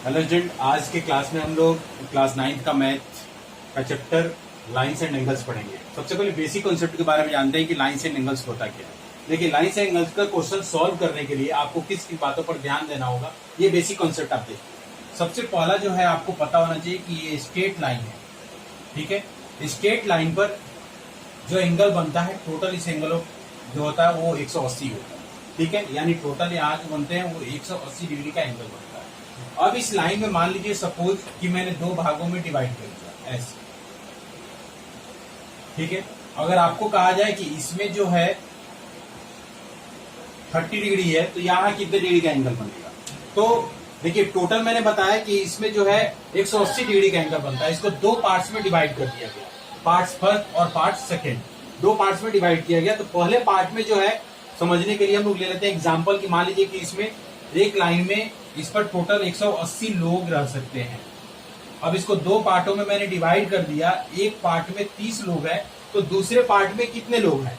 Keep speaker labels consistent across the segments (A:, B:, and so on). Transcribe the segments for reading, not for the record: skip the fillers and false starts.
A: Hello student, आज के class में हम लोग क्लास 9th का मैथ का चैप्टर लाइन्स एंड एंगल्स पढ़ेंगे। सबसे पहले बेसिक कॉन्सेप्ट के बारे में जानते हैं कि लाइन्स एंड एंगल्स होता क्या है। देखिए, लाइन्स एंड एंगल्स का क्वेश्चन सॉल्व करने के लिए आपको किस किस बातों पर ध्यान देना होगा, ये बेसिक कॉन्सेप्ट आप देखिए। सबसे पहला जो है आपको पता होना चाहिए कि ये स्ट्रेट लाइन है, ठीक है। स्ट्रेट लाइन पर जो एंगल बनता है टोटल इस एंगल जो होता है वो 180 होता है, ठीक है। यानी टोटल यहाँ जो बनते हैं वो 180 डिग्री का एंगल बनता है। अब इस लाइन में मान लीजिए सपोज कि मैंने दो भागों में डिवाइड कर दिया ऐसे, ठीक है। अगर आपको कहा जाए कि इसमें जो है 30 डिग्री है तो यहाँ कितने डिग्री का एंगल बनेगा, तो देखिए टोटल मैंने बताया कि इसमें जो है 180 डिग्री का एंगल बनता है। इसको दो पार्ट्स में डिवाइड कर दिया गया, पार्ट्स फर्स्ट और पार्ट्स सेकेंड, दो पार्ट्स में डिवाइड किया गया। तो पहले पार्ट में जो है समझने के लिए हम लोग ले लेते हैं एग्जाम्पल की, मान लीजिए कि इसमें एक लाइन में इस पर टोटल 180 लोग रह सकते हैं। अब इसको दो पार्टों में मैंने डिवाइड कर दिया, एक पार्ट में 30 लोग हैं तो दूसरे पार्ट में कितने लोग हैं,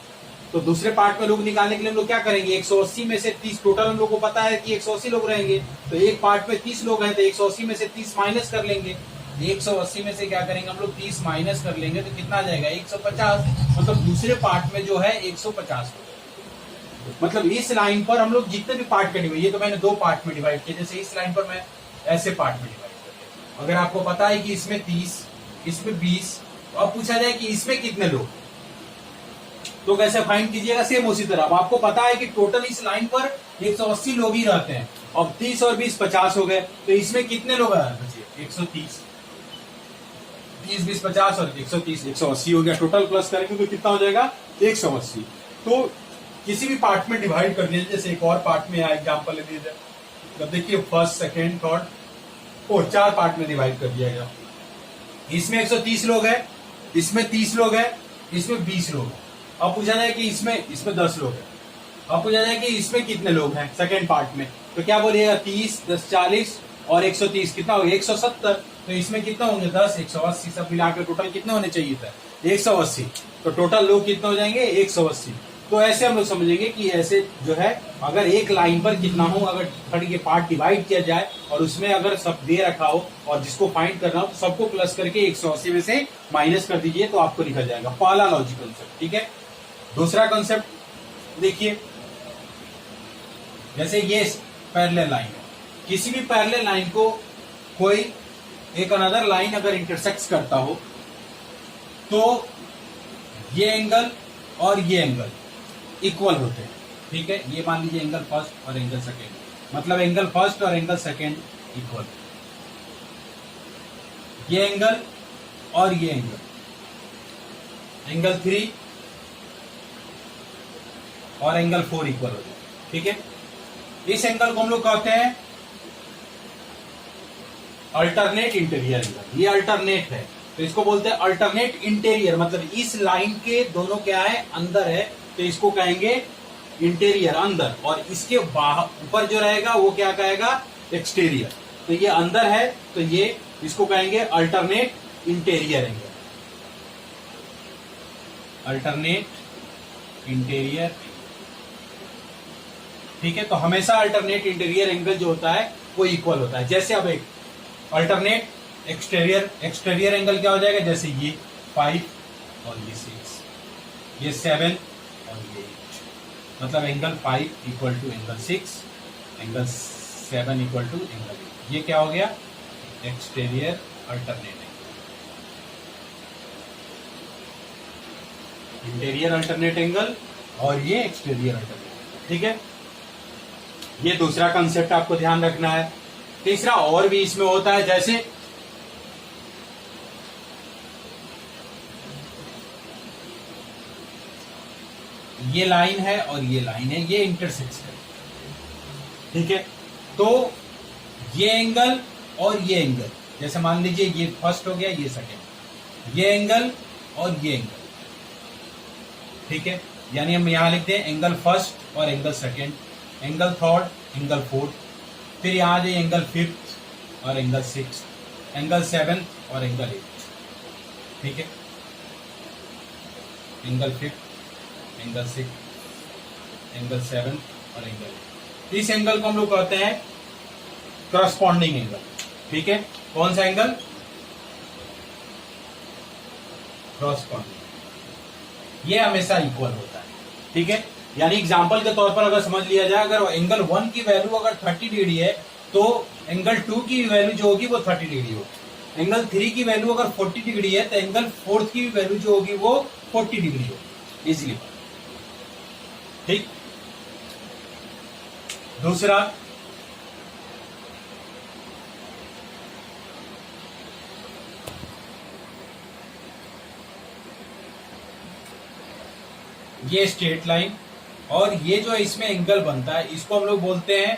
A: तो दूसरे पार्ट में लोग निकालने के लिए हम लोग क्या करेंगे, 180 में से 30, टोटल हम लोग को पता है कि 180 लोग रहेंगे, तो एक पार्ट में 30 लोग हैं तो 180 में से 30 माइनस कर लेंगे। 180 में से क्या करेंगे हम लोग, 30 माइनस कर लेंगे तो कितना आ जाएगा 150, मतलब दूसरे पार्ट में जो है 150 होगा। मतलब इस लाइन पर हम लोग जितने भी पार्ट कटे हुए, ये तो मैंने दो पार्ट में डिवाइड किया, जैसे इस लाइन पर मैं ऐसे पार्ट में डिवाइड करते। अगर आपको पता है कि इसमें 30, इसमें 20, तो अब पूछा जाए कि इसमें कितने लोग, तो कैसे फाइंड कीजिएगा, सेम उसी तरह। अब आपको पता है कि टोटल इस लाइन पर 180 लोग ही रहते हैं। अब 30 और 20 50 हो गए, तो इसमें कितने लोग बचे 130, 30 20 50 और 130, 180 हो गया। टोटल प्लस करेंगे तो कितना हो जाएगा 180। तो किसी भी पार्ट में डिवाइड कर दिया, जैसे एक और पार्ट में एग्जांपल ले लीजिए, तो देखिए फर्स्ट सेकेंड थर्ड और 4 पार्ट में डिवाइड कर दिया गया। इसमें 130 लोग हैं, इसमें 30 लोग हैं, इसमें 20 लोग हैं। अब पूछा जाए कि इसमें 10 लोग हैं। अब पूछा जाए कि इसमें कितने लोग हैं सेकेंड पार्ट में, तो क्या बोलिएगा 30 10 40 और 130 कितना हो गया 170। तो इसमें कितना होंगे 10 180, सब मिलाकर टोटल कितने होने चाहिए था 180। तो टोटल लोग कितने हो जाएंगे 180। तो ऐसे हम लोग समझेंगे कि ऐसे जो है अगर एक लाइन पर कितना हो, अगर 30 के पार्ट डिवाइड किया जाए और उसमें अगर सब दे रखा हो और जिसको फाइंड करना हो तो सबको प्लस करके 180 में से माइनस कर दीजिए तो आपको निकल जाएगा। पहला लॉजिक कॉन्सेप्ट, ठीक है। दूसरा कॉन्सेप्ट देखिए, जैसे ये पैरेलल लाइन है, किसी भी पैरेलल लाइन को कोई एक अनदर लाइन अगर इंटरसेक्ट करता हो तो ये एंगल और ये एंगल इक्वल होते हैं, ठीक है। ये मान लीजिए एंगल फर्स्ट और एंगल सेकेंड, मतलब एंगल फर्स्ट और एंगल सेकेंड इक्वल। ये एंगल और ये एंगल, एंगल 3 और एंगल 4 इक्वल होते हैं, ठीक है। इस एंगल को हम लोग कहते हैं अल्टरनेट इंटीरियर एंगल। ये अल्टरनेट है तो इसको बोलते हैं अल्टरनेट इंटीरियर, मतलब इस लाइन के दोनों क्या है अंदर है तो इसको कहेंगे इंटीरियर अंदर, और इसके बाहर ऊपर जो रहेगा वो क्या कहेगा एक्सटीरियर। तो ये अंदर है तो ये इसको कहेंगे alternate interior angle, alternate interior, ठीक है। तो हमेशा अल्टरनेट इंटीरियर एंगल जो होता है वो इक्वल होता है। जैसे अब एक अल्टरनेट एक्सटीरियर एंगल क्या हो जाएगा, जैसे ये 5 और ये 6, ये 7 और ये 8, मतलब angle 5 equal to angle 6, angle 7 equal to angle 8। ये क्या हो गया exterior alternate angle, interior alternate angle और ये एक्सटीरियर अल्टरनेट, ठीक है। ये दूसरा कंसेप्ट आपको ध्यान रखना है। तीसरा और भी इसमें होता है, जैसे ये लाइन है और ये लाइन है, ये इंटरसेक्ट है, ठीक है। तो ये एंगल और ये एंगल, जैसे मान लीजिए ये फर्स्ट हो गया, ये सेकेंड, ये एंगल और ये एंगल, ठीक है। यानी हम यहां लिखते हैं एंगल फर्स्ट और angle second, angle third, angle fourth, फिर यहां जाइए एंगल फिफ्थ और एंगल सिक्स, एंगल सेवेंथ और एंगल 8, ठीक है। एंगल फिफ्थ, एंगल 6, एंगल 7 और एंगल 8। इस एंगल को हम लोग कहते हैं करस्पॉन्डिंग एंगल, ठीक है, कौन सा एंगल? क्रॉसपॉन्डिंग, ये हमेशा इक्वल होता है। ठीक है, यानी एग्जांपल के तौर पर अगर समझ लिया जाए, अगर एंगल 1 की वैल्यू अगर 30 डिग्री है तो एंगल 2 की वैल्यू जो होगी वो 30 डिग्री होगी। एंगल 3 की वैल्यू अगर 40 डिग्री है तो एंगल 4 की वैल्यू जो होगी वो 40 डिग्री होगी, इजिली। ठीक, दूसरा, ये स्ट्रेट लाइन और ये जो इसमें एंगल बनता है इसको हम लोग बोलते हैं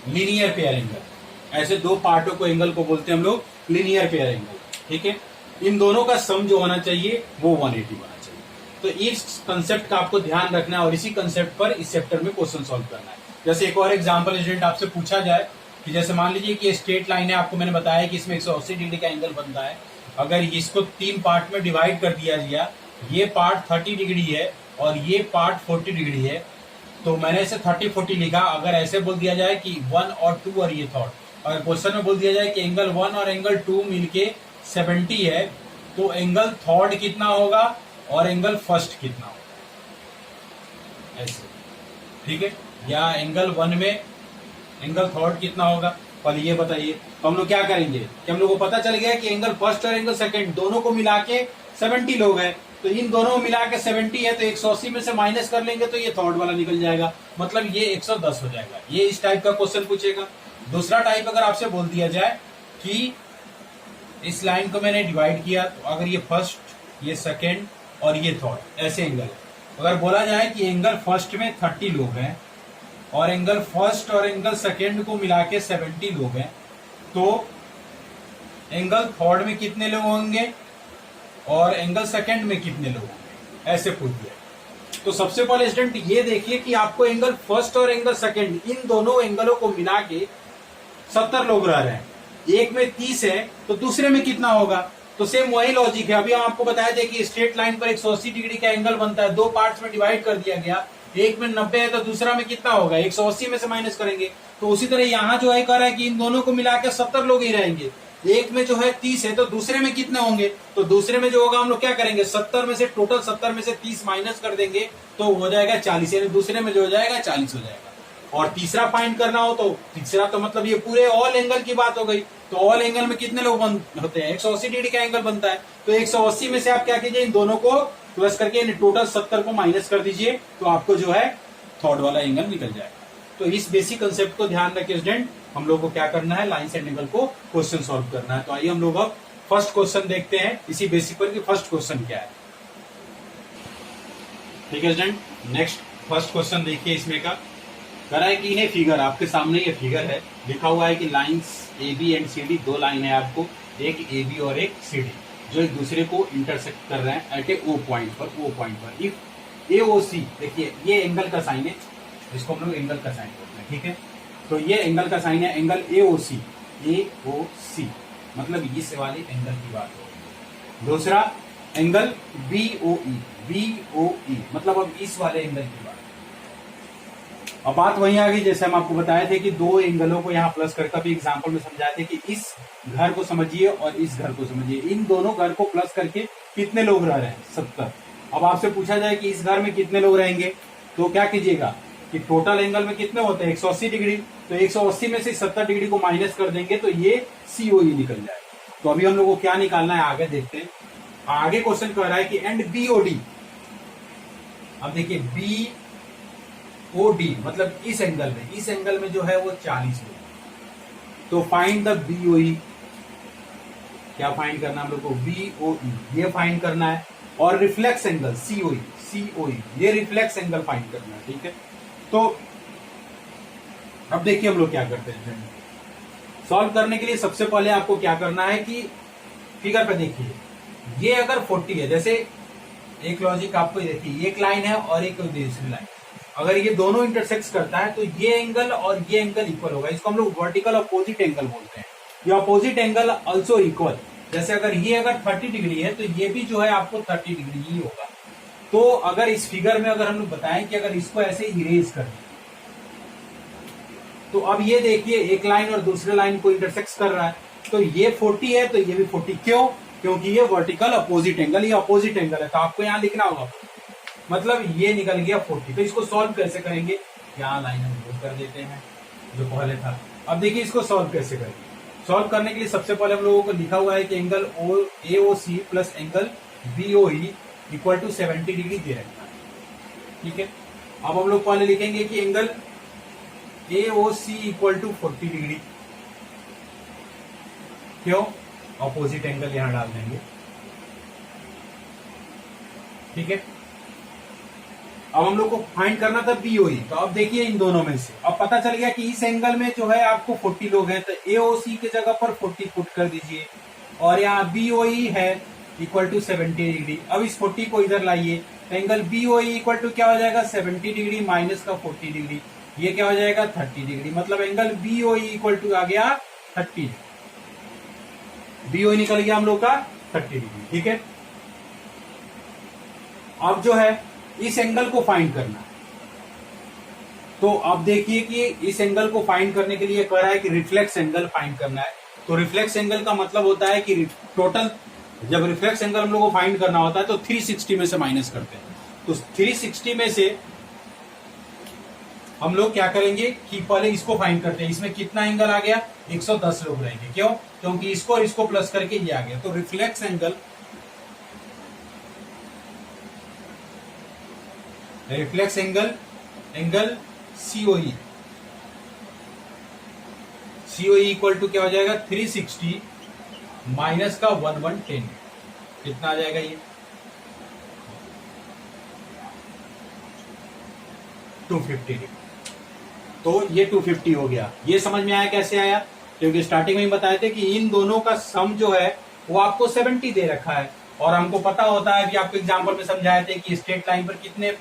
A: लीनियर पेयर एंगल। ऐसे दो पार्टों को एंगल को बोलते हैं हम लोग लीनियर पेयर एंगल। ठीक है, इन दोनों का सम जो होना चाहिए वो 180 होना चाहिए। तो इस कंसेप्ट का आपको ध्यान रखना है और इसी कंसेप्ट पर इस चैप्टर में क्वेश्चन सॉल्व करना है। जैसे एक और एग्जांपल स्टूडेंट आपसे पूछा जाए कि जैसे मान लीजिए कि स्ट्रेट लाइन है, आपको मैंने बताया कि इसमें 180 डिग्री का एंगल बनता है। अगर इसको 3 पार्ट में डिवाइड कर दिया गया, ये पार्ट 30 डिग्री है और ये पार्ट 40 डिग्री है, तो मैंने इसे 30-40 लिखा। अगर ऐसे बोल दिया जाए कि 1 और 2 और ये थर्ड, अगर क्वेश्चन में बोल दिया जाए कि एंगल 1 और एंगल 2 मिलके 70 है, तो एंगल थर्ड कितना होगा और एंगल फर्स्ट कितना होगा, ऐसे। ठीक है, या एंगल 1 में एंगल थर्ड कितना होगा, पहले ये बताइए। तो हम लोग क्या करेंगे कि हम लोग को पता चल गया कि एंगल फर्स्ट और एंगल सेकंड दोनों को मिला के 70 लोग हैं, तो इन दोनों को मिला के 70 है, तो 180 में से माइनस कर लेंगे तो ये थर्ड वाला निकल जाएगा, मतलब ये 110 हो जाएगा। ये इस टाइप का क्वेश्चन पूछेगा। दूसरा टाइप अगर आपसे बोल दिया जाए कि इस लाइन को मैंने डिवाइड किया, तो अगर ये फर्स्ट, ये सेकेंड और ये थर्ड ऐसे एंगल है, अगर बोला जाए कि एंगल फर्स्ट में 30 लोग हैं और एंगल फर्स्ट और एंगल सेकेंड को मिला के 70 लोग हैं, तो एंगल थर्ड में कितने लोग होंगे और एंगल सेकेंड में कितने लोग होंगे, ऐसे पूछ दिया। तो सबसे पहले स्टूडेंट ये देखिए कि आपको एंगल फर्स्ट और एंगल सेकेंड इन दोनों एंगलों को मिला के 70 लोग रह रहे हैं। एक में 30 है तो दूसरे में कितना होगा, तो सेम वही लॉजिक है। अभी हम आपको बताया था कि स्ट्रेट लाइन पर 180 डिग्री का एंगल बनता है, दो पार्ट्स में डिवाइड कर दिया गया, एक में 90 है तो दूसरा में कितना होगा, 180 में से माइनस करेंगे। तो उसी तरह यहाँ जो है कह रहा है कि इन दोनों को मिलाकर 70 लोग ही रहेंगे। एक में जो है 30 है तो दूसरे में कितने होंगे, तो दूसरे में जो होगा हम लोग क्या करेंगे, 70 में से टोटल 70 में से 30 माइनस कर देंगे तो हो जाएगा 40, यानी दूसरे में जो हो जाएगा 40 हो जाएगा। और तीसरा फाइंड करना हो तो तीसरा तो मतलब ये पूरे ऑल एंगल की बात हो गई। तो ऑल एंगल में कितने लोग होते हैं, 180 डिग्री का एंगल बनता है, तो 180 में से आप क्या कीजिए, इन दोनों को प्लस करके टोटल 70 को माइनस कर दीजिए, तो आपको जो है थर्ड वाला एंगल निकल जाएगा। तो इस बेसिक कंसेप्ट को ध्यान रखिए स्टूडेंट, हम लोग को क्या करना है, लाइन एंड एंगल को क्वेश्चन सॉल्व करना है। तो आइए हम लोग अब फर्स्ट क्वेश्चन देखते हैं इसी बेसिक पर कि फर्स्ट क्वेश्चन क्या है। ठीक है स्टूडेंट, नेक्स्ट फर्स्ट क्वेश्चन देखिए। इसमें का कह रहा है कि इन्हें फिगर, आपके सामने ये फिगर है, लिखा हुआ है कि लाइंस AB एंड CD, दो लाइन है आपको, एक AB और एक CD, जो एक दूसरे को इंटरसेक्ट कर रहे हैं एट ए O पॉइंट पर। इफ AOC, देखिए ये एंगल का साइन है, इसको हम लोग एंगल का साइन बोलते हैं। ठीक है, तो ये एंगल का साइन है, एंगल AOC मतलब इस वाले एंगल की बात हो। दूसरा एंगल BOE मतलब अब इस वाले एंगल की बात। अब बात वहीं आ गई जैसे हम आपको बताए थे कि दो एंगलों को यहाँ प्लस करके भी एग्जांपल में समझाए थे कि इस घर को समझिए और इस घर को समझिए, इन दोनों घर को प्लस करके कितने लोग रह रहे हैं, 70। अब आपसे पूछा जाए कि इस घर में कितने लोग रहेंगे, तो क्या कीजिएगा कि टोटल एंगल में कितने होते हैं, 180 डिग्री, तो 180 में से 70 डिग्री को माइनस कर देंगे तो ये COE निकल जाएगा। तो अभी हम लोग को क्या निकालना है, आगे देखते हैं। आगे क्वेश्चन कह रहा है कि एंड BOD, अब देखिए BOD मतलब इस एंगल में जो है वो 40 है, तो फाइंड द BOE, क्या फाइंड करना हम लोग को, BOE ये फाइंड करना है, और रिफ्लेक्स एंगल COE ये रिफ्लेक्स एंगल फाइंड करना है। ठीक है, तो अब देखिए हम लोग क्या करते हैं। सॉल्व करने के लिए सबसे पहले आपको क्या करना है कि फिगर पे देखिए, ये अगर 40 है, जैसे एक लॉजिक आपको देखिए, एक लाइन है और एक दूसरी लाइन, अगर ये दोनों इंटरसेक्ट करता है तो ये एंगल और ये एंगल इक्वल होगा, इसको हम लोग वर्टिकल अपोजिट एंगल बोलते हैं। ये अपोजिट एंगल आल्सो इक्वल, जैसे अगर ये अगर 30 डिग्री है तो ये भी जो है आपको 30 डिग्री ही होगा। तो अगर इस फिगर में अगर हम लोग बताएं कि अगर इसको ऐसे इरेज कर तो अब ये देखिए एक लाइन और दूसरे लाइन को इंटरसेक्ट कर रहा है, तो ये 40 है तो ये भी 40। क्यों? क्योंकि ये वर्टिकल अपोजिट एंगल, ये अपोजिट एंगल है, तो आपको यहां लिखना होगा, मतलब ये निकल गया 40। तो इसको सॉल्व कैसे करेंगे, यहाँ लाइन हम ड्रॉ कर देते हैं जो पहले था। अब देखिए इसको सॉल्व कैसे करेंगे। सॉल्व करने के लिए सबसे पहले हम लोगों को लिखा हुआ है कि angle AOC plus angle BOE equal to 70 degree दे रखा है, ठीक है। अब हम लोग पहले लिखेंगे कि angle AOC equal to 40 degree. क्यों? ऑपोजिट एंगल यहां डाल देंगे, ठीक है। अब हम लोग को फाइंड करना था BOE, तो अब देखिए इन दोनों में से अब पता चल गया कि इस एंगल में जो है आपको 40 लोग हैं, तो AOC के जगह पर 40 पुट कर दीजिए, और यहाँ BOE है इक्वल टू 70 डिग्री। अब इस 40 को इधर लाइए, एंगल BOE इक्वल टू क्या हो जाएगा, 70 डिग्री माइनस का 40 डिग्री, ये क्या हो जाएगा 30 डिग्री। मतलब एंगल BOE इक्वल टू आ गया 30 डिग्री। BOE निकल गया हम लोग का 30 डिग्री, ठीक है। अब जो है इस एंगल को फाइंड करना है, तो अब देखिए कि इस एंगल को फाइंड करने के लिए कह रहा है कि रिफ्लेक्स एंगल फाइंड करना है। तो रिफ्लेक्स एंगल का मतलब होता है कि टोटल, जब रिफ्लेक्स एंगल हम लोग को फाइंड करना होता है तो 360 में से माइनस करते हैं। तो 360 में से हम लोग क्या करेंगे कि पहले इसको फाइंड करते हैं। इसमें कितना एंगल आ गया, 110 लोग रहेंगे। क्यों? क्योंकि इसको और इसको प्लस करके ये आ गया। तो reflex angle angle COE equal to क्या हो जाएगा, 360 माइनस का 1110, कितना आ जाएगा ये 250 डिग्री। तो ये 250 हो गया। ये समझ में आया कैसे आया, क्योंकि स्टार्टिंग में ही बताए थे कि इन दोनों का सम जो है वो आपको 70 दे रखा है, और हमको पता होता है कि आपको एग्जांपल में समझाए थे कि स्ट्रेट लाइन पर कितने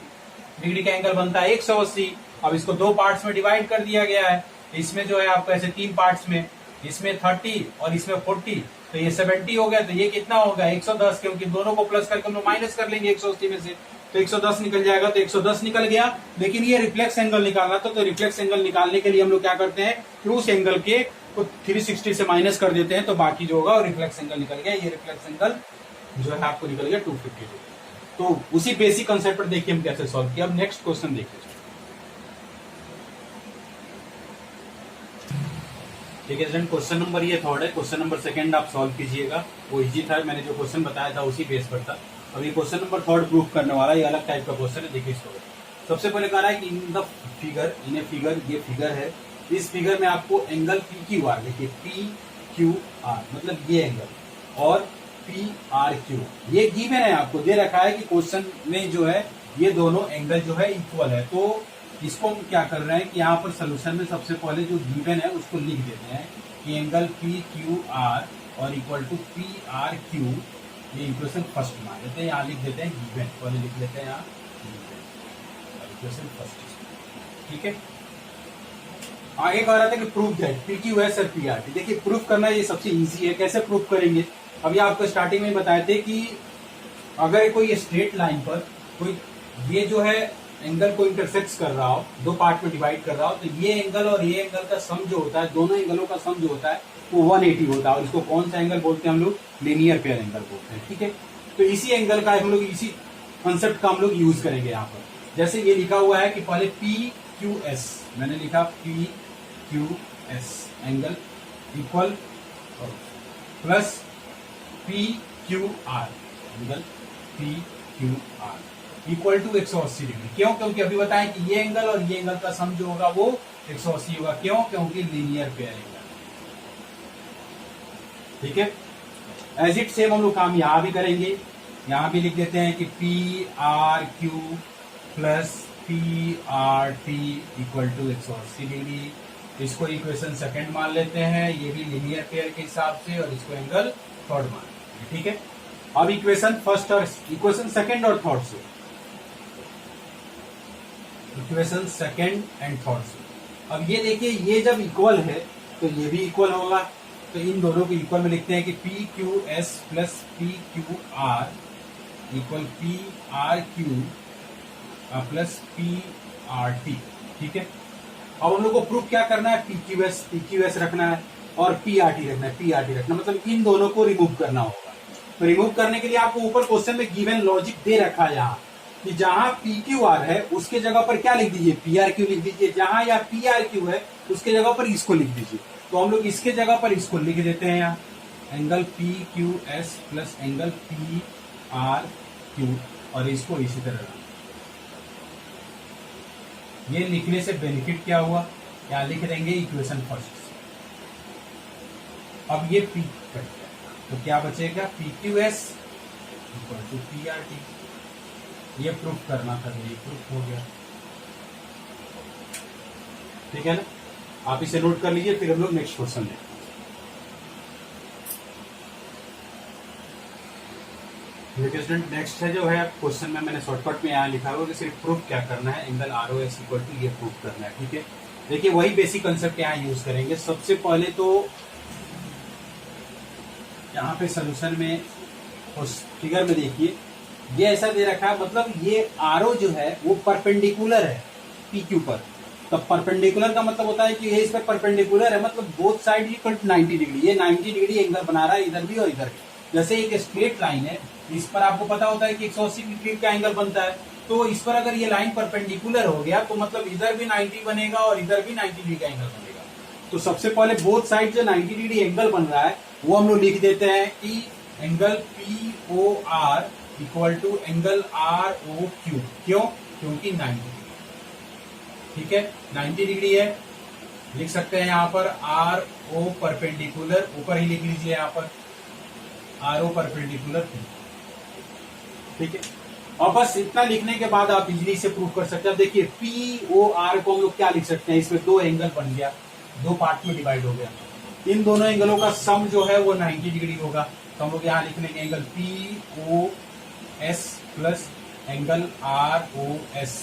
A: डिग्री का एंगल बनता है, 180। अब इसको दो पार्ट्स में डिवाइड कर दिया गया है। इसमें जो है आपको ऐसे तीन पार्ट्स में, इसमें 30 और इसमें 40, तो ये 70 हो गया। तो ये कितना होगा 110, क्योंकि दोनों को प्लस करके हम लोग माइनस कर लेंगे 180 में से, तो 110 निकल जाएगा। तो 110 निकल गया, लेकिन ये रिफ्लेक्स एंगल निकालना था। तो रिफ्लेक्स एंगल निकालने के लिए हम लोग क्या करते हैं कि उस एंगल के को 360 से माइनस कर देते हैं, तो बाकी जो होगा और रिफ्लेक्स एंगल निकल गया। ये रिफ्लेक्स एंगल जो है आपको निकल गया 250। तो उसी बेसिक कंसेप्ट पर देखिए हम कैसे सॉल्व किया। अब नेक्स्ट क्वेश्चन देखिए, ठीक है स्टूडेंट। क्वेश्चन नंबर ये थर्ड है, क्वेश्चन नंबर सेकंड आप सॉल्व कीजिएगा, वो इजी था। मैंने जो क्वेश्चन बताया था उसी बेस पर था। अब ये क्वेश्चन नंबर थर्ड प्रूफ करने वाला, ये अलग टाइप का क्वेश्चन है। देखिए इसको सबसे पहले कह रहा है कि in the figure, in a figure, ये फिगर है, इस फिगर में आपको एंगल PQR, देखिए PQR मतलब ये एंगल, और PRQ ये गिवन है, आपको दे रखा है कि क्वेश्चन में जो है ये दोनों एंगल जो है इक्वल है। तो इसको हम क्या कर रहे हैं कि यहाँ पर सोल्यूशन में सबसे पहले जो गिवन है उसको लिख देते हैं कि एंगल PQR और इक्वल टू PRQ, ये इक्वेशन फर्स्ट मान लेते हैं, यहाँ लिख देते हैं गिवन, पहले लिख लेते हैं यहाँ इक्वेशन फर्स्ट, ठीक है। आगे कह रहा था कि प्रूफ दैट PQS और PRT। देखिए प्रूफ करना ये सबसे इजी है। कैसे प्रूफ करेंगे, अभी आपको स्टार्टिंग में बताए थे कि अगर कोई स्ट्रेट लाइन पर कोई ये जो है एंगल को इंटरसेक्ट कर रहा हो, दो पार्ट में डिवाइड कर रहा हो, तो ये एंगल और ये एंगल का सम जो होता है, दोनों एंगलों का सम जो होता है वो 180 होता है। और इसको कौन सा एंगल बोलते हैं हम लोग, लीनियर पेयर एंगल बोलते हैं, ठीक है। तो इसी एंगल का हम लोग, इसी कंसेप्ट का हम लोग यूज करेंगे यहाँ पर। जैसे ये लिखा हुआ है कि पहले PQS, मैंने लिखा PQS angle equal plus PQR angle PQR equal to 180 degree. क्यों? क्योंकि अभी बताएं कि ये एंगल और ये एंगल का सम जो होगा वो 180 होगा। क्यों? क्योंकि लीनियर पेयर एंगल, ठीक है। एज इट सेम हम लोग काम यहां भी करेंगे, यहां भी लिख देते हैं कि PRQ plus PRT equal to 180 degree. इसको इक्वेशन सेकंड मान लेते हैं, ये भी लीनियर पेयर के हिसाब से, और इसको एंगल थर्ड मान लेंगे, ठीक है। अब इक्वेशन फर्स्ट और इक्वेशन सेकंड और थर्ड से, इक्वेशन सेकंड एंड थर्ड से, अब ये देखिए ये जब इक्वल है तो ये भी इक्वल होगा। तो इन दोनों को इक्वल में लिखते हैं कि PQS plus PQR equal PRQ plus PRT, ठीक है। अब हम लोग को प्रूफ क्या करना है, पीक्यूएस रखना है और पीआरटी रखना है, पीआरटी रखना मतलब इन दोनों को रिमूव करना होगा। तो रिमूव करने के लिए आपको ऊपर क्वेश्चन में गिवन लॉजिक दे रखा है यहाँ कि जहां PQR है उसके जगह पर क्या लिख दीजिए, PRQ लिख दीजिए, जहां या PRQ है उसके जगह पर इसको लिख दीजिए। तो हम लोग इसके जगह पर इसको लिख देते हैं यहाँ, angle PQS plus angle PRQ और इसको इसी तरह। ये लिखने से बेनिफिट क्या हुआ, यहाँ लिख देंगे इक्वेशन फर्स्ट। अब ये P कट गया तो क्या बचेगा, PQS इक्वल टू PRT। ये प्रूफ करना था, ये प्रूफ हो गया, ठीक है ना। आप इसे नोट कर लीजिए, फिर हम लोग नेक्स्ट क्वेश्चन देखते हैं। नेक्स्ट है जो है क्वेश्चन में मैंने शॉर्टकट में यहाँ लिखा हुआ कि सिर्फ प्रूफ क्या करना है, एंगल ROS इक्वल टू ये प्रूफ करना है, ठीक है। देखिए वही बेसिक कंसेप्ट यहाँ यूज करेंगे। सबसे पहले तो यहाँ पे सोल्यूशन में उस फिगर में देखिए ये ऐसा दे रखा है, मतलब ये RO जो है वो परपेंडिकुलर है PQ पर। तब परपेंडिकुलर का मतलब होता है कि ये इस पर परपेंडिकुलर है, मतलब both side equal to 90 degree. ये 90 डिग्री एंगल बना रहा है इधर भी और इधर भी। जैसे एक स्ट्रेट लाइन है, इस पर आपको पता होता है कि 180 डिग्री का एंगल बनता है, तो इस पर अगर ये लाइन परपेंडिकुलर हो गया तो मतलब इधर भी 90 बनेगा और इधर भी 90 डिग्री का एंगल बनेगा। तो सबसे पहले बोथ साइड जो 90 डिग्री एंगल बन रहा है वो हम लोग लिख देते हैं कि angle POR equal to angle ROQ। क्यों, क्योंकि 90 डिग्री, ठीक है, 90 डिग्री है। लिख सकते हैं यहाँ पर RO परपेंडिकुलर, ऊपर ही लिख लीजिए यहाँ पर RO परपेंडिकुलर, ठीक है। और बस इतना लिखने के बाद आप इजीली से प्रूव कर सकते हैं। देखिए POR को हम लोग क्या लिख सकते हैं, इसमें दो एंगल बन गया, दो पार्ट में डिवाइड हो गया। इन दोनों एंगलों का सम जो है वो 90 डिग्री होगा। तो हम लोग यहाँ लिख लेंगे angle POS plus angle ROS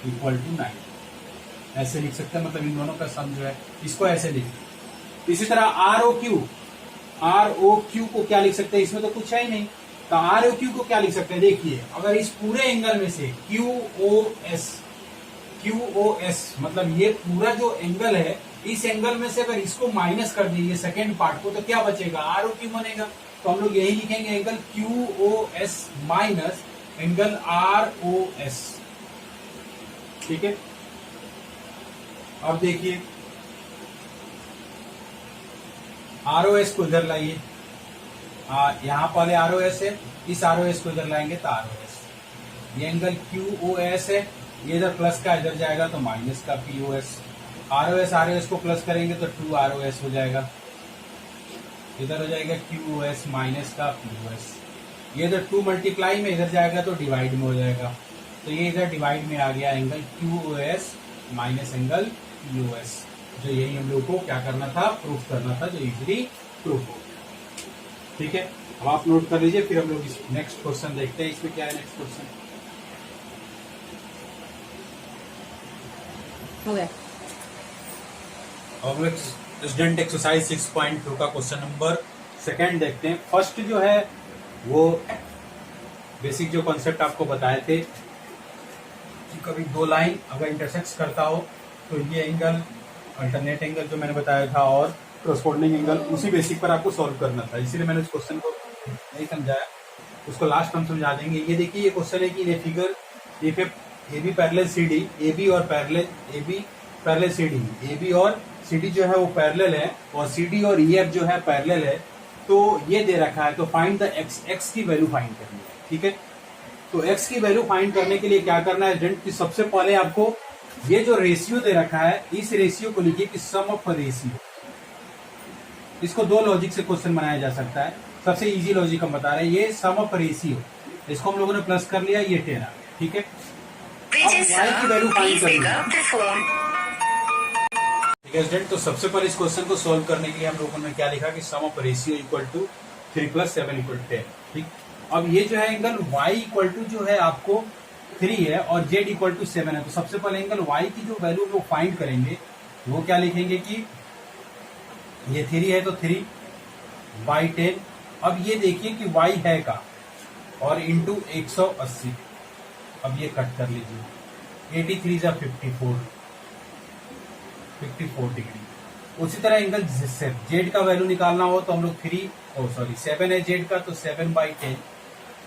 A: equal to 90। ऐसे लिख सकते हैं, मतलब इन दोनों का सम जो है इसको ऐसे लिख। इसी तरह ROQ को क्या लिख सकते हैं, इसमें तो कुछ है ही नहीं, तो ROQ को क्या लिख सकते हैं। देखिए अगर इस पूरे एंगल में से QOS मतलब ये पूरा जो एंगल है, इस एंगल में से अगर इसको माइनस कर दीजिए सेकेंड पार्ट को, तो क्या बचेगा, ROQ बनेगा। तो हम लोग यही लिखेंगे angle QOS minus angle ROS, ठीक है। अब देखिए ROS को इधर लाइए, यहां पहले ROS है, इस ROS को इधर लाएंगे तो ROS। ये एंगल QOS है, ये इधर प्लस का इधर जाएगा तो माइनस का POS। ROS को प्लस करेंगे तो 2ROS हो जाएगा, इधर हो जाएगा QOS माइनस का POS। ये इधर 2 मल्टीप्लाई में इधर जाएगा तो डिवाइड में हो जाएगा, तो ये इधर डिवाइड में आ गया angle QOS minus angle POS। जो यही हम लोग को क्या करना था, प्रूफ करना था, जो इजीली प्रूफ हो गया, ठीक है। अब आप नोट कर लीजिए, फिर हम लोग नेक्स्ट क्वेश्चन देखते हैं। इसमें क्या है नेक्स्ट क्वेश्चन,
B: हो गया।
A: अब स्टूडेंट एक्सरसाइज 6.2 का क्वेश्चन नंबर सेकंड देखते हैं। फर्स्ट जो है वो बेसिक जो कॉन्सेप्ट आपको बताए थे कि कभी दो लाइन अगर इंटरसेक्ट करता हो तो ये एंगल अल्टरनेट एंगल जो मैंने बताया था और करस्पॉन्डिंग एंगल, उसी बेसिक पर आपको सॉल्व करना था। इसीलिए मैंने उस क्वेश्चन को नहीं समझाया, उसको लास्ट हम समझा देंगे। ये देखिए ये क्वेश्चन है कि ये figure AB parallel CD, AB और parallel AB parallel CD, AB और CD जो है वो पैरेलल है और CD और EF जो है पैरेलल है। तो ये दे रखा है, तो फाइंड द x की वैल्यू फाइंड करनी है, ठीक है। तो x की वैल्यू फाइंड करने के लिए क्या करना है स्टूडेंट कि सबसे पहले आपको ये जो रेशियो दे रखा है, इस रेशियो को लिखिए कि सम ऑफ रेशियो। इसको दो लॉजिक से क्वेश्चन बनाया जा सकता है। सबसे इजी लॉजिक हम बता रहे हैं, ये सम ऑफ रेशियो, इसको हम लोगों ने प्लस कर लिया, ये 10, ठीक है। अब y की वैल्यू फाइंड करनी है, ठीक है स्टूडेंट। तो सबसे पहले इस क्वेश्चन को सोल्व करने के लिए हम लोगों ने क्या लिखा कि सम ऑफ रेशियो इक्वल टू 3 + 7 = 10, ठीक। अब ये जो है एंगल y इक्वल टू जो है आपको 3 है और z इक्वल टू 7 है। तो सबसे पहले एंगल y की जो वैल्यू लोग फाइंड करेंगे वो क्या लिखेंगे कि ये 3 है तो 3/10। अब ये देखिए कि y है का और इंटू 180। अब ये कट कर लीजिए, 83 × 54 54 डिग्री। उसी तरह एंगल जेड का वैल्यू निकालना हो तो हम लोग 7 है जेड का, तो 7/10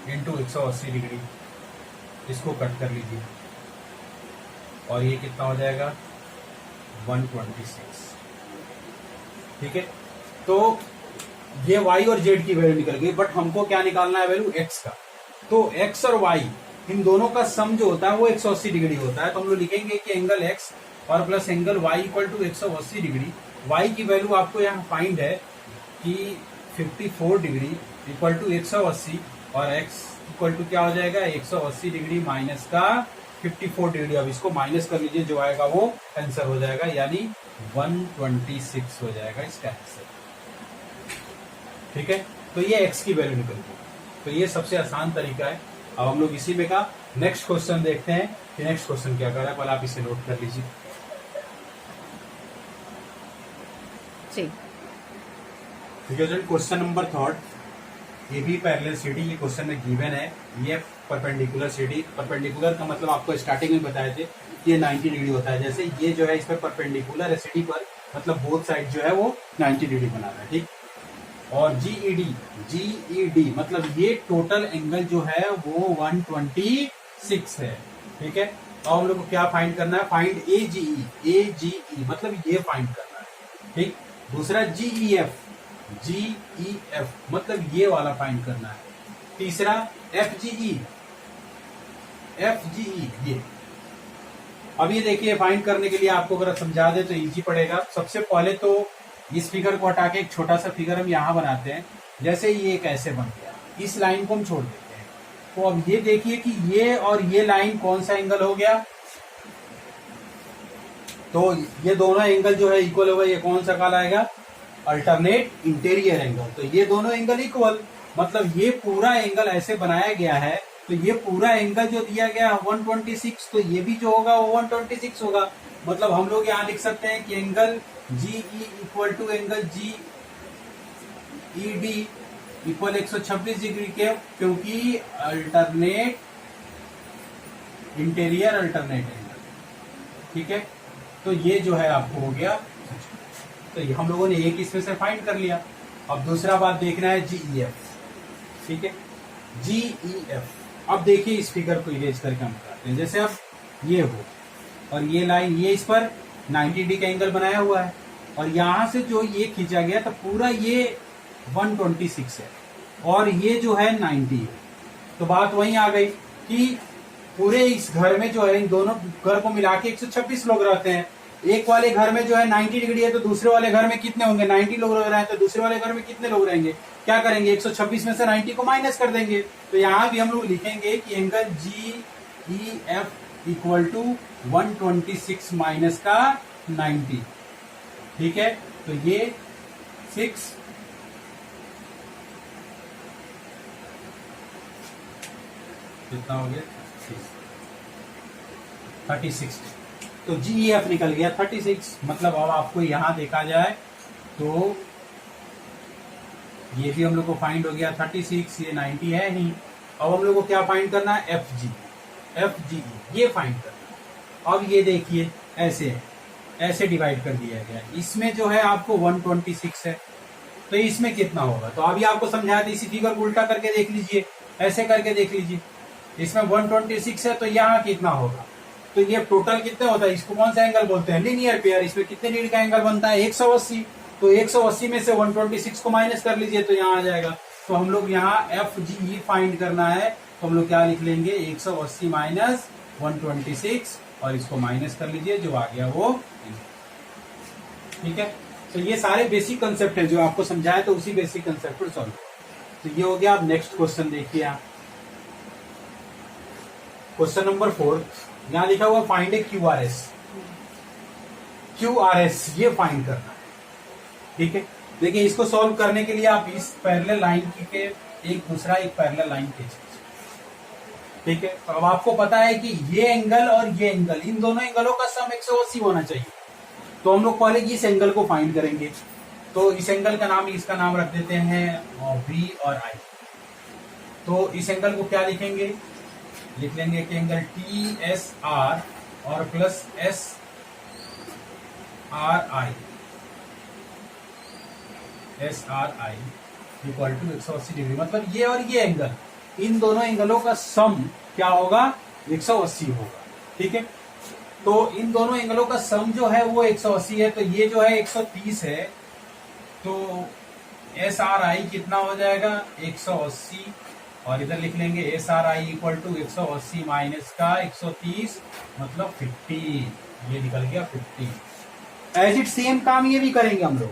A: इंटू 180 डिग्री, इसको कट कर लीजिए और ये कितना हो जाएगा 126। ठीक है, तो ये y और z की वैल्यू निकल गई, बट हमको क्या निकालना है वैल्यू x का। तो x और y इन दोनों का सम जो होता है वो 180 डिग्री होता है। तो हम लोग लिखेंगे कि एंगल x और plus angle y equal to 180 degree. y की वैल्यू आपको यहाँ फाइंड है कि 54 डिग्री इक्वल टू 180 और x इक्वल टू क्या हो जाएगा 180 डिग्री माइनस का 54 डिग्री। अब इसको माइनस कर लीजिए, जो आएगा वो आंसर हो जाएगा, यानी 126 हो जाएगा इसका आंसर। ठीक है, तो ये x की वैल्यू निकल गई। तो ये सबसे आसान तरीका है। अब हम लोग इसी में का नेक्स्ट क्वेश्चन देखते हैं कि नेक्स्ट क्वेश्चन क्या कर रहा है। पहले आप इसे नोट कर लीजिए। ठीक है, क्वेश्चन नंबर 3, ये भी पैरेलल सीडी, ये क्वेश्चन में गिवन है। ये परपेंडिकुलर सीडी, परपेंडिकुलर का मतलब आपको स्टार्टिंग में बताए थे ये 90 डिग्री होता है। जैसे ये जो है इस पर परपेंडिकुलर है सीडी पर, मतलब बोथ साइड जो है वो 90 डिग्री बना रहा है। ठीक, और जीईडी मतलब ये टोटल एंगल जो है वो 126 है। ठीक है, और हम लोग को क्या फाइंड करना है, फाइंड एजीई मतलब ये फाइंड करना है। ठीक, दूसरा जीईएफ मतलब ये वाला फाइंड करना है। तीसरा एफजीई ये। अब ये देखिए, फाइंड करने के लिए आपको अगर समझा दे तो इजी पड़ेगा। सबसे पहले तो इस फिगर को हटा के एक छोटा सा फिगर हम यहाँ बनाते हैं। जैसे ये कैसे बन गया, इस लाइन को हम छोड़ देते हैं। तो अब ये देखिए कि ये और ये लाइन कौन सा एंगल हो गया, तो ये दोनों एंगल जो है इक्वल होगा। ये कौन सा कहलाएगा, अल्टरनेट इंटीरियर एंगल। तो ये दोनों एंगल इक्वल, मतलब ये पूरा एंगल ऐसे बनाया गया है, तो ये पूरा एंगल जो दिया गया है 126, तो ये भी जो होगा वो 126 होगा। मतलब हम लोग यहाँ लिख सकते हैं कि angle G E equal to angle G E D equal 126 degree के, क्योंकि अल्टरनेट इंटीरियर अल्टरनेट एंगल। ठीक है, तो ये जो है आपको हो गया। तो ये हम लोगों ने एक इसमें से फाइंड कर लिया। अब दूसरा बात देखना है जीईएफ। ठीक है, जीईएफ। अब देखिए इस फिगर को इरेज करके हम करते हैं। जैसे अब ये हो और ये लाइन, ये इस पर 90 डिग्री का एंगल बनाया हुआ है, और यहां से जो ये खींचा गया तो पूरा ये 126 है, और ये जो है 90 है। तो बात वहीं आ गई कि पूरे इस घर में जो है, इन दोनों घर को मिला के 126 लोग रहते हैं। एक वाले घर में जो है 90 डिग्री है, तो दूसरे वाले घर में कितने होंगे, 90 लोग रह रहे हैं, तो दूसरे वाले घर में कितने लोग रहेंगे। क्या करेंगे, 126 में से 90 को माइनस कर देंगे। तो यहाँ भी हम लोग लिखेंगे कि angle GEF equal to 126 minus का 90। ठीक है, तो ये 6 कितना हो गया 36। तो जीईएफ निकल गया 36। मतलब अब आपको यहां देखा जाए तो ये भी हम लोग को फाइंड हो गया 36, ये 90 है ही। अब हम लोग को क्या फाइंड करना है, एफजी ये फाइंड करना। अब ये देखिए ऐसे डिवाइड कर दिया गया। इसमें जो है आपको 126 है, तो इसमें कितना होगा। तो अभी आपको समझाया था, इसी फिगर को उल्टा करके देख लीजिए, ऐसे करके देख लीजिए। इसमें 126 है, तो यहाँ कितना होगा। तो ये टोटल कितना होता है, इसको कौन सा एंगल बोलते हैं, लीनियर पेयर। इसमें कितने डिग्री का एंगल बनता है 180। तो 180 में से 126 को माइनस कर लीजिए, तो यहाँ आ जाएगा। तो हम लोग यहाँ एफ जी फाइंड करना है, तो हम लोग क्या लिख लेंगे 180 माइनस 126, और इसको माइनस कर लीजिए, जो आ गया वो। ठीक है, तो ये सारे बेसिक कंसेप्ट है जो आपको समझाया, तो उसी बेसिक कंसेप्ट पर सॉल्व। तो ये हो गया। अब नेक्स्ट क्वेश्चन देखिए आप, क्वेश्चन नंबर 4। यहाँ लिखा हुआ फाइंड ए क्यूआरएस ये फाइंड करना है। ठीक है, देखिए इसको सॉल्व करने के लिए आप इस पैरेलल लाइन के एक पैरेलल लाइन खींचिए। ठीक है, तो अब आपको पता है कि ये एंगल और ये एंगल, इन दोनों एंगलों का सम 180 होना चाहिए। तो हम लोग पहले इस एंगल को फाइंड करेंगे। तो इस एंगल का नाम, इसका नाम रख देते हैं V और I। तो इस एंगल को क्या लिखेंगे, लिख लेंगे कि एंगल TSR और plus SRI equal to 180 degree, मतलब ये और ये एंगल, इन दोनों एंगलों का सम क्या होगा, 180 होगा। ठीक है, तो इन दोनों एंगलों का सम जो है वो 180 है, तो ये जो है 130 है, तो SRI कितना हो जाएगा 180, और इधर लिख लेंगे SRI इक्वल टू 180 माइनस का 130 मतलब 50, ये निकल गया 50। एज इट सेम काम ये भी करेंगे हम लोग।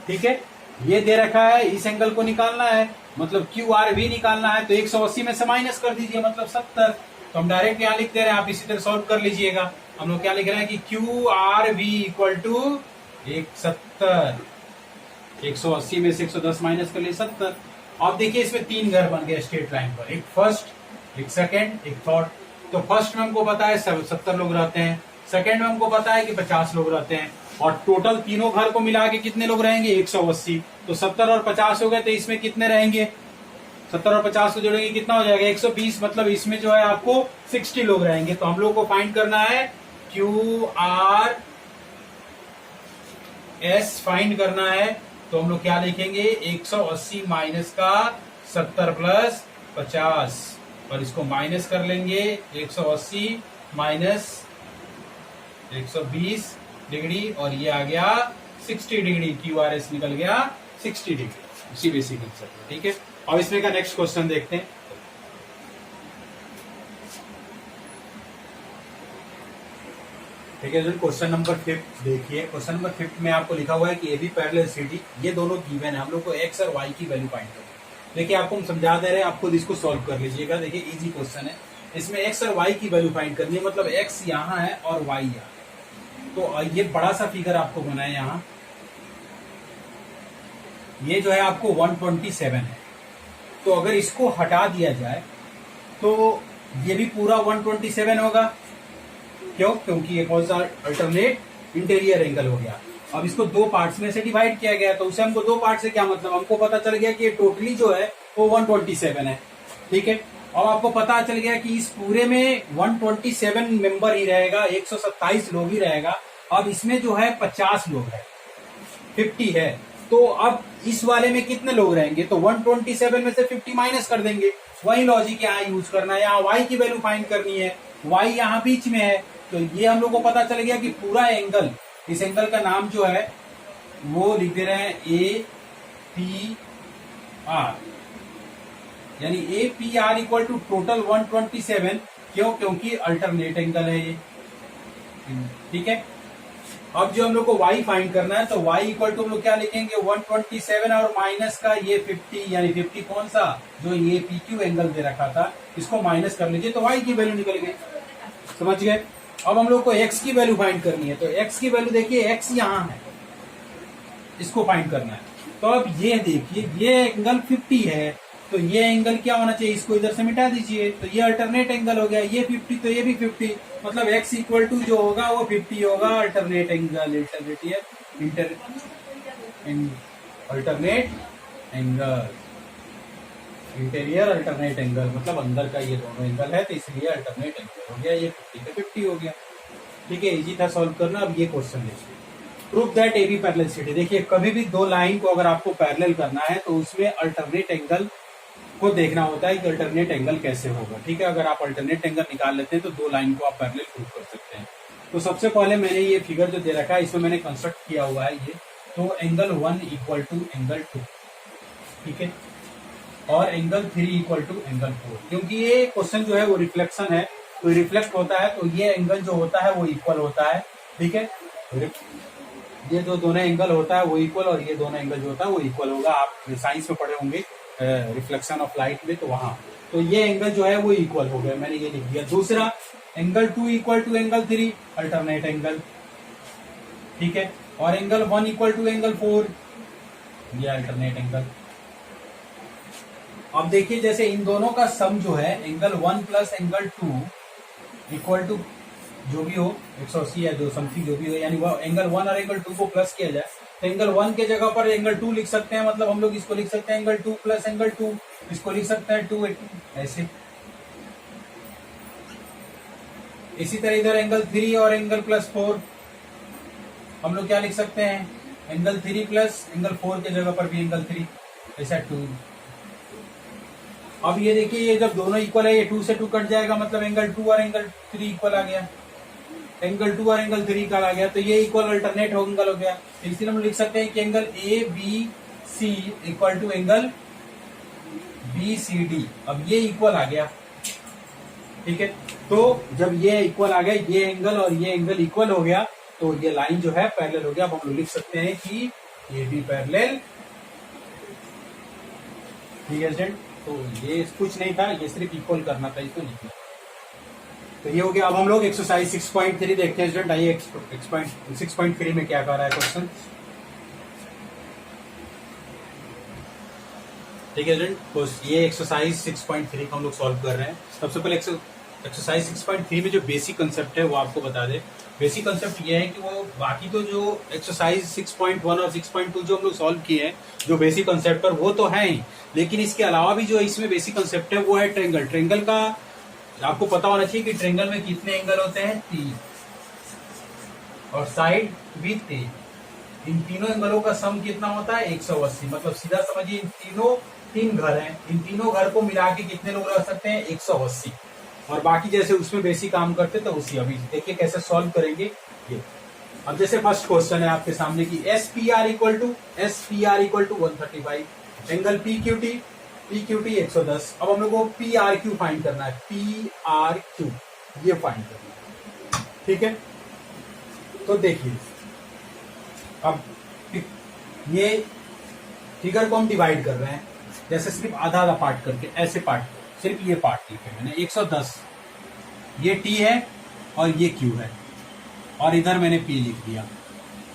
A: ठीक है, ये दे रखा है, इस एंगल को निकालना है, मतलब QRV निकालना है, तो 180 में से माइनस कर दीजिए, मतलब 70। तो हम डायरेक्ट यहाँ लिख दे रहे हैं, आप इसी तरह सॉल्व कर लीजिएगा। हम लोग क्या लिख रहे हैं कि QRV इक्वल टू 70, 180 में से 110 माइनस कर लिए 70। अब देखिए इसमें 3 घर बन गए स्ट्रेट लाइन पर, एक फर्स्ट, एक सेकेंड, एक थर्ड। तो फर्स्ट में हमको पता है 70 लोग रहते हैं, सेकेंड में हमको पता है कि 50 लोग रहते हैं, और टोटल तीनों घर को मिला के कितने लोग रहेंगे 180। तो 70 और 50 हो गए, तो इसमें कितने रहेंगे, 70 और 50 को जोड़ेंगे कितना हो जाएगा 120, मतलब इसमें जो है आपको 60 लोग रहेंगे। तो हम लोग को फाइंड करना है QRS फाइंड करना है, तो हम लोग क्या लिखेंगे 180 माइनस का 70 प्लस 50, और इसको माइनस कर लेंगे 180 माइनस 120 डिग्री, और ये आ गया 60 डिग्री, QRS निकल गया 60 डिग्री, इसी बेसिक आंसर। ठीक है, अब इसमें का नेक्स्ट क्वेश्चन देखते हैं। ठीक है, क्वेश्चन नंबर 5 देखिए। क्वेश्चन नंबर 5 में आपको लिखा हुआ है कि ए बी पैरेलल CD, ये दोनों गिवन है, हम लोग को x और y की वैल्यू फाइंड करनी है। देखिए आपको हम समझा दे रहे हैं, आप खुद इसको सॉल्व कर लीजिएगा। देखिए इजी क्वेश्चन है, इसमें x और y की वैल्यू फाइंड करनी है, मतलब x यहाँ है और y यहाँ है। तो ये बड़ा सा फिगर आपको बना है यहाँ, ये जो है आपको 127 है, तो अगर इसको हटा दिया जाए तो ये भी पूरा 127 होगा। क्यों, क्योंकि ये कौन सा अल्टरनेट इंटीरियर एंगल हो गया। अब इसको दो पार्ट्स में से डिवाइड किया गया, तो उसे हमको दो पार्ट से क्या मतलब, हमको पता चल गया कि ये टोटली जो है वो 127 है। ठीक है, अब आपको पता चल गया कि इस पूरे में 127 मेंबर ही रहेगा, 127 लोग ही रहेगा। अब इसमें जो है 50 लोग है, 50 है, तो अब इस वाले में कितने लोग रहेंगे, तो 127 में से 50 माइनस कर देंगे। वही लॉजिक यहाँ यूज करना है, यहाँ y की वैल्यू फाइंड करनी है, y यहाँ बीच में है। तो ये हम लोग को पता चल गया कि पूरा एंगल, इस एंगल का नाम जो है वो लिख दे रहे हैं APR, यानी APR इक्वल टू टोटल 127। क्यों, क्योंकि अल्टरनेट एंगल है ये। ठीक है, अब जो हम लोग को y फाइंड करना है, तो y इक्वल टू हम लोग क्या लिखेंगे 127 और माइनस का ये 50, यानी 50 कौन सा, जो ये PQ एंगल दे रखा था, इसको माइनस कर लीजिए तो y की वैल्यू निकल गई। समझ गए। अब हम लोग को x की वैल्यू फाइंड करनी है, तो x की वैल्यू देखिए x यहाँ है, इसको फाइंड करना है। तो अब ये देखिए ये एंगल 50 है, तो ये एंगल क्या होना चाहिए, इसको इधर से मिटा दीजिए, तो ये अल्टरनेट एंगल हो गया, ये 50 तो ये भी 50, मतलब x इक्वल टू जो होगा वो 50 होगा, alternate angle, alternate angle, interior alternate angle, मतलब अंदर का ये दोनों एंगल है, तो इसलिए अल्टरनेट एंगल हो गया, ये 50 पे 50 हो गया। ठीक है, इजी था सॉल्व करना। अब ये क्वेश्चन देखिए, proof that AB parallel CD। देखिए कभी भी दो लाइन को अगर आपको पैरेलल करना है तो उसमें अल्टरनेट एंगल को देखना होता है कि अल्टरनेट एंगल कैसे होगा। ठीक है, अगर आप अल्टरनेट एंगल निकाल लेते हैं तो दो लाइन को आप पैरेलल प्रूव कर सकते हैं। तो सबसे पहले मैंने ये फिगर जो दे रखा है इसमें मैंने कंस्ट्रक्ट किया हुआ है ये, तो एंगल 1 इक्वल टू एंगल 2, ठीक है, और एंगल 3 इक्वल टू एंगल 4, क्योंकि ये क्वेश्चन जो है वो रिफ्लेक्शन है, तो रिफ्लेक्ट होता है, तो ये एंगल जो होता है वो इक्वल होता है। ठीक है, ये जो दोनों एंगल होता है वो इक्वल, और ये दोनों एंगल जो होता है वो इक्वल होगा। आप साइंस में पढ़े होंगे रिफ्लेक्शन ऑफ लाइट में, तो वहां, तो ये एंगल जो है वो इक्वल हो गया, मैंने ये लिख दिया। दूसरा angle 2 equal to angle 3, alternate angle. ठीक है, और एंगल 1 इक्वल टू एंगल 4, ये अल्टरनेट एंगल। अब देखिए जैसे इन दोनों का सम जो है angle 1 plus angle 2 equal to जो भी हो 180 या जो समथिंग जो भी हो, यानी वो एंगल 1 और एंगल 2 को प्लस किया जाए तो एंगल 1 के जगह पर एंगल 2 लिख सकते हैं, मतलब हम लोग इसको लिख सकते हैं एंगल 2 प्लस एंगल 2, इसको लिख सकते हैं 280 ऐसे। इसी तरह इधर एंगल 3 और एंगल प्लस 4, हम लोग क्या लिख सकते हैं, एंगल 3 प्लस एंगल 4 के जगह पर भी एंगल 3, ऐसा 2। अब ये देखिए, ये जब दोनों इक्वल है, ये 2 से 2 कट जाएगा, मतलब एंगल 2 और एंगल 3 इक्वल आ गया, एंगल 2 और एंगल 3 इक्वल आ गया, तो ये इक्वल अल्टरनेट एंगल हो गया। तो इसलिए हम लिख सकते हैं कि angle A B C equal to angle B C D. अब ये इक्वल आ गया, ठीक है। तो जब ये इक्वल आ गया, ये एंगल और ये एंगल इक्वल हो गया, तो ये लाइन जो है पैरेलल हो गया। अब हम लोग लिख सकते हैं कि ये भी पैरेलल, ठीक है स्टूडेंट। तो ये कुछ नहीं था, ये सिर्फ इक्वल करना था, इसको लिखना। तो ये हो गया। अब हम लोग एक्सरसाइज 6.3 देखते हैं स्टूडेंट। आइए 6.3 में क्या कर रहा है क्वेश्चन, ठीक है स्टूडेंट। तो ये एक्सरसाइज 6.3 को हम लोग सॉल्व कर रहे हैं। सबसे पहले एक्सरसाइज 6.3 में जो बेसिक कंसेप्ट है वो आपको बता दे। बेसिक कंसेप्ट ये है कि वो बाकी तो जो एक्सरसाइज 6.1 और 6.2 जो हम लोग सॉल्व किए हैं जो बेसिक कंसेप्ट पर, वो तो है ही, लेकिन इसके अलावा भी जो इसमें बेसिक कंसेप्ट है वो है ट्रेंगल। ट्रेंगल का आपको पता होना चाहिए कि ट्रेंगल में कितने एंगल होते हैं, 3, और साइड भी 3। इन तीनों एंगलों का सम कितना होता है, 180। मतलब सीधा समझिए, इन तीनों 3 घर हैं, इन तीनों घर को मिला के कितने लोग रख सकते हैं, 180। और बाकी जैसे उसमें बेसिक काम करते तो उसी। अभी देखिए कैसे सॉल्व करेंगे ये। अब जैसे फर्स्ट क्वेश्चन है आपके सामने की S P R equal to 135, angle P Q T 110। अब हम लोग को पी आर क्यू फाइंड करना है, पी आर क्यू ये फाइंड करना है, ठीक है। तो देखिए, अब ये फिगर को हम डिवाइड कर रहे हैं, जैसे सिर्फ आधा आधा पार्ट करके, ऐसे पार्ट, सिर्फ ये पार्ट लिखे मैंने 110, ये टी है और ये क्यू है, और इधर मैंने पी लिख दिया।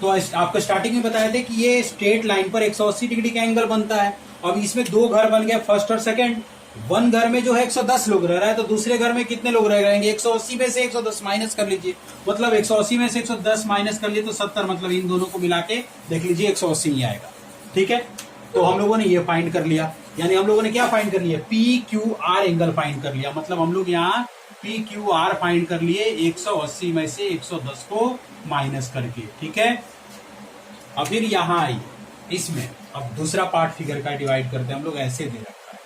A: तो आपको स्टार्टिंग में बताया था कि ये स्ट्रेट लाइन पर 180 डिग्री का एंगल बनता है। अब इसमें 2 घर बन गया, फर्स्ट और सेकंड। वन घर में जो है 110 लोग रह रहा है, तो दूसरे घर में कितने लोग रह रहेंगे, 180 में से 110 माइनस कर लीजिए। मतलब 180 में से 110 माइनस कर लिए तो 70, मतलब इन दोनों को मिला के देख लीजिए 180 ही आएगा, ठीक है। तो हम लोगों ने ये फाइंड कर लिया, यानी हम लोगों ने क्या फाइंड कर लिया, P Q R angle find कर लिया। मतलब हम लोग यहाँ पी क्यू आर फाइंड कर लिए 180 में से 110 को माइनस करके, ठीक है। अब फिर यहाँ आई इसमें, अब दूसरा पार्ट फिगर का डिवाइड करते हैं हम लोग। ऐसे दे रखा है,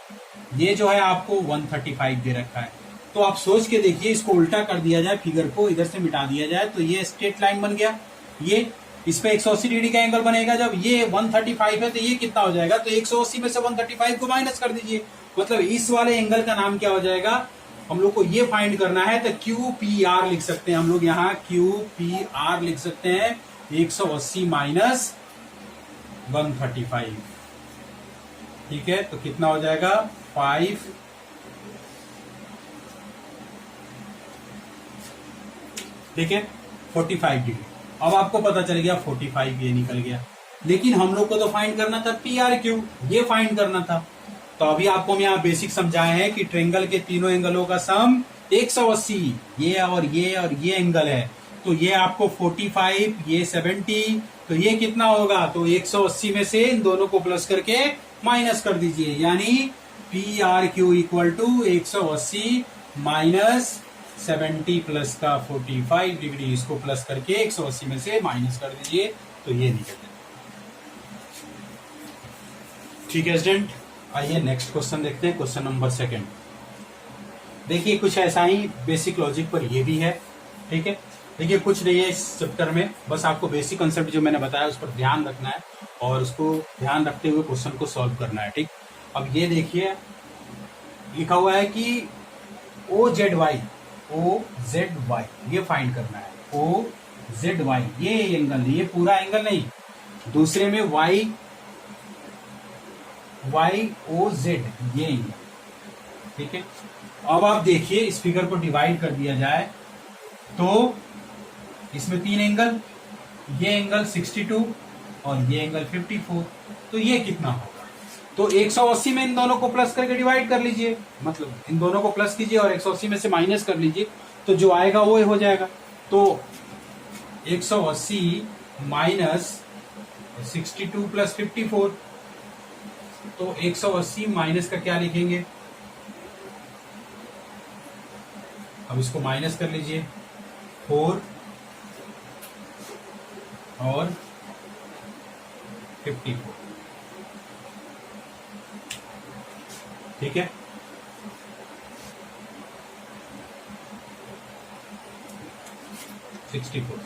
A: ये जो है आपको 135 दे रखा है। तो आप सोच के देखिए, इसको उल्टा कर दिया जाए, फिगर को इधर से मिटा दिया जाए, तो ये स्ट्रेट लाइन बन गया। ये इस पे 180 डिग्री का एंगल बनेगा। जब ये 135 है तो ये कितना हो जाएगा, तो 180 में से 135 को माइनस कर दीजिए। मतलब इस वाले एंगल का नाम क्या हो जाएगा, हम लोग को ये फाइंड करना है, तो क्यू पी आर लिख सकते हैं हम लोग यहाँ, क्यू पी आर लिख सकते हैं 180 माइनस 135, ठीक है। तो कितना हो जाएगा 5, ठीक है, 45 डिग्री। अब आपको पता चल गया 45 ये निकल गया, लेकिन हम लोग को तो फाइंड करना था पी आर क्यू, ये फाइंड करना था। तो अभी आपको हम यहाँ बेसिक समझाए हैं कि ट्रेंगल के तीनों एंगलों का सम 180, ये और ये एंगल है। तो ये आपको 45, ये 70, तो ये कितना होगा, तो 180 में से इन दोनों को प्लस करके माइनस कर दीजिए, यानी P R Q equal to 180 minus 70 plus का 45 डिग्री, इसको प्लस करके 180 में से माइनस कर दीजिए, तो ये निकल जाए, ठीक है स्टूडेंट। आइए नेक्स्ट क्वेश्चन देखते हैं, क्वेश्चन नंबर 2। देखिए कुछ ऐसा ही बेसिक लॉजिक पर ये भी है, ठीक है। देखिए कुछ नहीं है इस चैप्टर में, बस आपको बेसिक कंसेप्ट जो मैंने बताया उस पर ध्यान रखना है और उसको ध्यान रखते हुए क्वेश्चन को सॉल्व करना है, ठीक। अब ये देखिए लिखा हुआ है कि OZY ये फाइंड करना है, OZY ये एंगल, ये पूरा एंगल नहीं, दूसरे में YOZ ये एंगल, ठीक है। अब आप देखिए इस फिगर को डिवाइड कर दिया जाए तो इसमें 3 एंगल, ये एंगल 62 और ये एंगल 54, तो ये कितना होगा, तो 180 में इन दोनों को प्लस करके डिवाइड कर लीजिए, मतलब इन दोनों को प्लस कीजिए और 180 में से माइनस कर लीजिए, तो जो आएगा वो हो जाएगा। तो 180 माइनस 62 प्लस 54, तो 180 माइनस का क्या लिखेंगे, अब इसको माइनस कर लीजिए, 4 और 54, ठीक है। सिक्सटी फोर,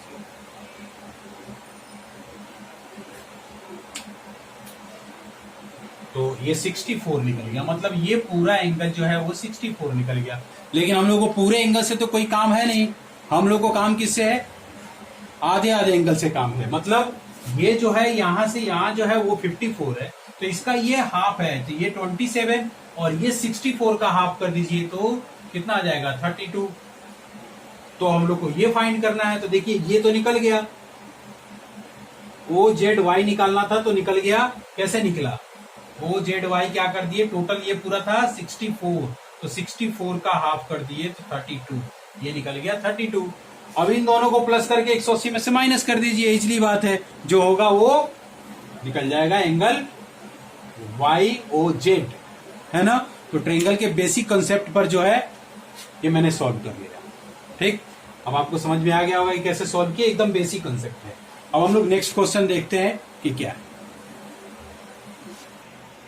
A: तो ये 64 निकल गया, मतलब ये पूरा एंगल जो है वो 64 निकल गया। लेकिन हम लोग को पूरे एंगल से तो कोई काम है नहीं, हम लोग को काम किससे है, आधे आधे एंगल से काम है। मतलब ये जो है यहां से यहां जो है वो 54 है, तो इसका ये हाफ है, तो ये 27 और ये 64 का हाफ कर दीजिए तो कितना आ जाएगा 32। तो हम लोग को ये फाइंड करना है, तो देखिए ये तो निकल गया, OZY निकालना था तो निकल गया। कैसे निकला, OZY क्या कर दिए, टोटल ये पूरा था 64, तो 64 का हाफ कर दिए तो 32, ये निकल गया 32। अब इन दोनों को प्लस करके 180 में से माइनस कर दीजिए, इजली बात है, जो होगा वो निकल जाएगा एंगल YOZ, है ना। तो ट्रायंगल के बेसिक कंसेप्ट पर जो है ये मैंने सॉल्व कर लिया, ठीक। अब आपको समझ में आ गया होगा कि कैसे सॉल्व किया, एकदम बेसिक कंसेप्ट है। अब हम लोग नेक्स्ट क्वेश्चन देखते हैं कि क्या है।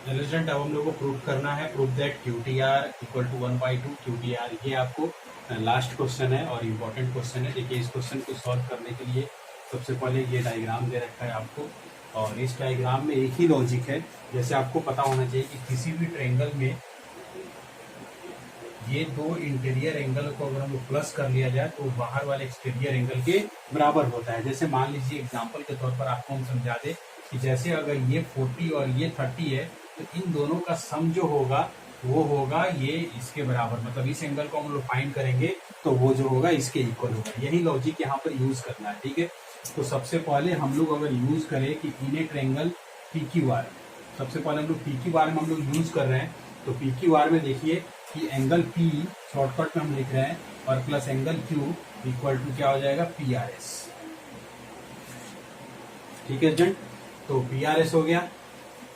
A: अब हम लोग को प्रूव करना है, prove that QTR equal to 1/2 QTR। ये आपको लास्ट क्वेश्चन है और इम्पोर्टेंट क्वेश्चन है। देखिए इस क्वेश्चन को सॉल्व करने के लिए सबसे पहले ये डायग्राम दे रखा है आपको, और इस डायग्राम में एक ही लॉजिक है। जैसे आपको पता होना चाहिए कि किसी भी ट्रायंगल में ये दो इंटीरियर एंगल को अगर हम लोग प्लस कर लिया जाए तो बाहर वाले एक्सटीरियर एंगल के बराबर होता है। जैसे मान लीजिए एग्जांपल के तौर पर आपको हम समझा दें कि जैसे अगर ये 40 और ये 30 है, तो इन दोनों का सम जो होगा वो होगा ये इसके बराबर, मतलब इस एंगल को हम लोग फाइंड करेंगे तो वो जो होगा इसके इक्वल होगा। यही लॉजिक यहाँ पर यूज करना है, ठीक है। तो सबसे पहले हम लोग अगर यूज करें कि इन ए ट्रायंगल PQR, सबसे पहले हम लोग PQR में हम लोग यूज कर रहे हैं, तो PQR में देखिए कि एंगल P शॉर्टकट में हम लिख रहे हैं और plus angle Q equal to क्या हो जाएगा PRS, ठीक है जन। तो PRS हो गया,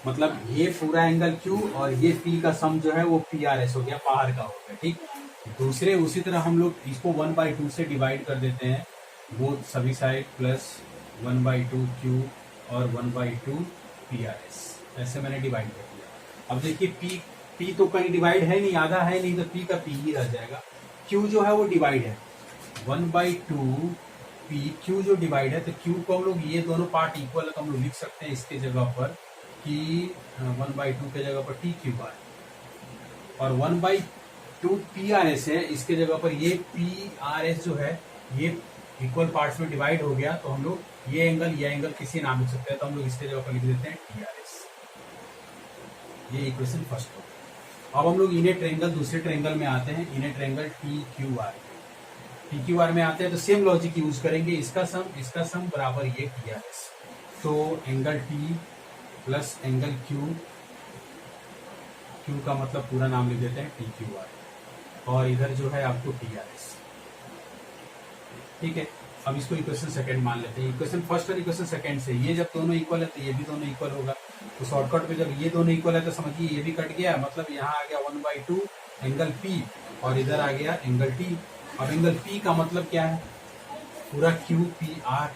A: मतलब ये पूरा एंगल Q और ये P का सम जो है वो PRS हो गया, बाहर का हो गया, ठीक। दूसरे उसी तरह हम लोग इसको 1/2 से डिवाइड कर देते हैं, वो सभी साइड प्लस 1/2 Q और 1/2 PRS, ऐसे मैंने डिवाइड कर दिया। अब देखिए P तो कहीं डिवाइड है नहीं, आधा है नहीं, तो P का P ही रह जाएगा। Q जो है वो डिवाइड है, 1/2 P, Q जो डिवाइड है, तो Q को हम लोग ये दोनों पार्ट इक्वल है तो हम लोग लिख सकते हैं इसके जगह पर कि 1/2 के जगह पर TQR और 1/2 PRS है, इसके जगह पर ये PRS जो है ये इक्वल पार्ट्स में डिवाइड हो गया, तो हम लोग ये एंगल किसी नाम लिख सकते हैं, तो हम लोग इसके जगह पर लिख देते हैं TRS। ये इक्वेशन फर्स्ट हो। अब हम लोग इन्हें ट्रायंगल दूसरे ट्रायंगल में आते हैं, इन्हें ट्रायंगल TQR में आते हैं, तो सेम लॉजिक यूज करेंगे, इसका सम बराबर ये TRS, तो angle T plus angle Q का मतलब पूरा नाम लिख देते हैं TQR और इधर जो है आपको TRS, ठीक है। अब इसको इक्वेशन सेकंड मान लेते हैं, इक्वेशन फर्स्ट और इक्वेशन सेकंड से ये जब दोनों इक्वल है तो ये भी दोनों इक्वल होगा, तो शॉर्टकट में जब ये दोनों इक्वल है तो समझिए ये भी कट गया, मतलब यहाँ आ गया 1/2 एंगल P और इधर आ गया एंगल T। अब एंगल P का मतलब क्या है, पूरा QPR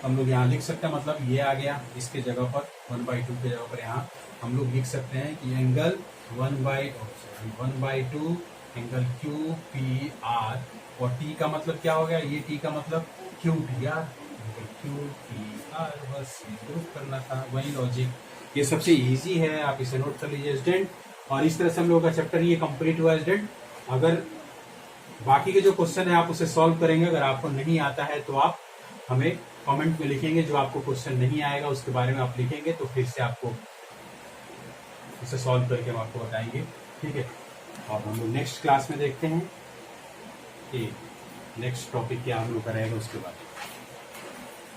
A: हम लोग यहाँ लिख सकते हैं, मतलब ये आ गया इसके जगह पर 1/2 के जगह पर यहाँ हम लोग लिख सकते हैं कि एंगल 1/2 एंगल QPR और T का मतलब क्या हो गया, ये T का मतलब QTR, बस प्रूफ करना था, वही लॉजिक। ये सबसे इजी है, आप इसे नोट कर लीजिए स्टूडेंट। और इस तरह से हम लोगों का चैप्टर ये कंप्लीट हुआ स्टूडेंट। अगर बाकी के जो क्वेश्चन है आप उसे सॉल्व करेंगे, अगर आपको नहीं आता है तो आप हमें कमेंट में लिखेंगे, जो आपको क्वेश्चन नहीं आएगा उसके बारे में आप लिखेंगे तो फिर से आपको उसे सॉल्व करके हम आपको बताएंगे, ठीक है। और हम लोग नेक्स्ट क्लास में देखते हैं कि नेक्स्ट टॉपिक क्या हम लोग का रहेगा उसके बाद।